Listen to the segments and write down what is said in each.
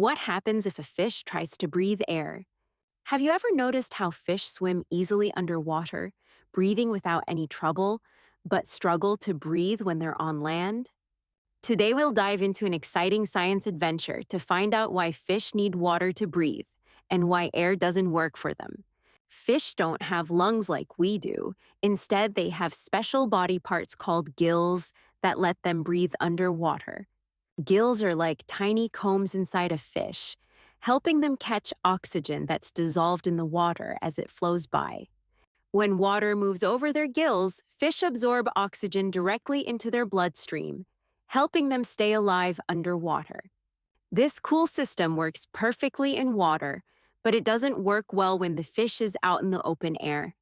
What happens if a fish tries to breathe air? Have you ever noticed how fish swim easily underwater, breathing without any trouble, but struggle to breathe when they're on land? Today we'll dive into an exciting science adventure to find out why fish need water to breathe and why air doesn't work for them. Fish don't have lungs like we do. Instead, they have special body parts called gills that let them breathe underwater. Gills are like tiny combs inside a fish, helping them catch oxygen that's dissolved in the water as it flows by. When water moves over their gills, fish absorb oxygen directly into their bloodstream, helping them stay alive underwater. This cool system works perfectly in water, but it doesn't work well when the fish is out in the open air.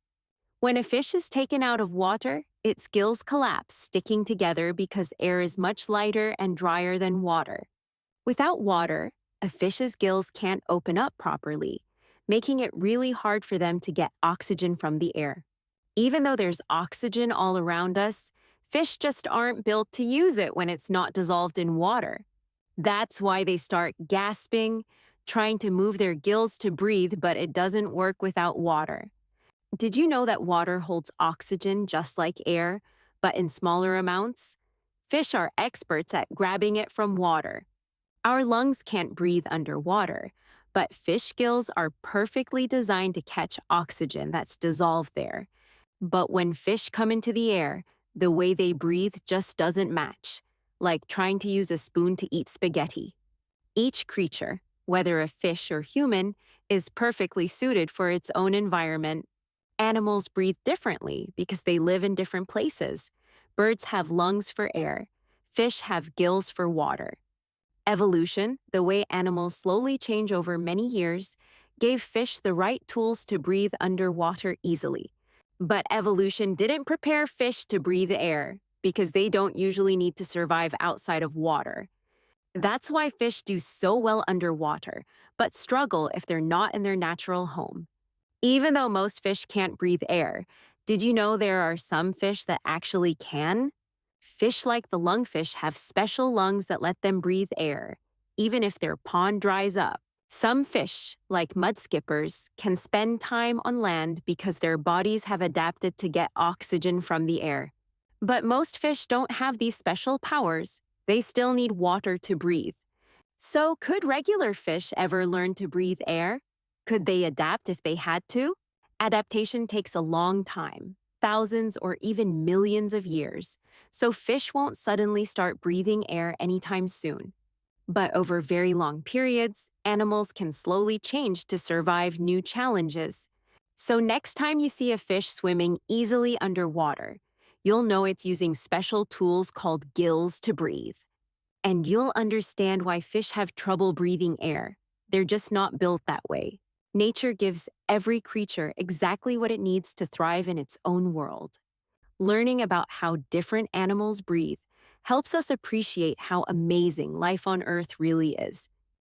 When a fish is taken out of water, its gills collapse, sticking together because air is much lighter and drier than water. Without water, a fish's gills can't open up properly, making it really hard for them to get oxygen from the air. Even though there's oxygen all around us, fish just aren't built to use it when it's not dissolved in water. That's why they start gasping, trying to move their gills to breathe, but it doesn't work without water. Did you know that water holds oxygen just like air, but in smaller amounts? Fish are experts at grabbing it from water. Our lungs can't breathe underwater, but fish gills are perfectly designed to catch oxygen that's dissolved there. But when fish come into the air, the way they breathe just doesn't match, like trying to use a spoon to eat spaghetti. Each creature, whether a fish or human, is perfectly suited for its own environment. Animals breathe differently because they live in different places. Birds have lungs for air. Fish have gills for water. Evolution, the way animals slowly change over many years, gave fish the right tools to breathe underwater easily. But evolution didn't prepare fish to breathe air because they don't usually need to survive outside of water. That's why fish do so well underwater, but struggle if they're not in their natural home. Even though most fish can't breathe air, did you know there are some fish that actually can? Fish like the lungfish have special lungs that let them breathe air, even if their pond dries up. Some fish, like mudskippers, can spend time on land because their bodies have adapted to get oxygen from the air. But most fish don't have these special powers. They still need water to breathe. So could regular fish ever learn to breathe air? Could they adapt if they had to? Adaptation takes a long time, thousands or even millions of years, so fish won't suddenly start breathing air anytime soon. But over very long periods, animals can slowly change to survive new challenges. So next time you see a fish swimming easily underwater, you'll know it's using special tools called gills to breathe. And you'll understand why fish have trouble breathing air. They're just not built that way. Nature gives every creature exactly what it needs to thrive in its own world. Learning about how different animals breathe helps us appreciate how amazing life on Earth really is.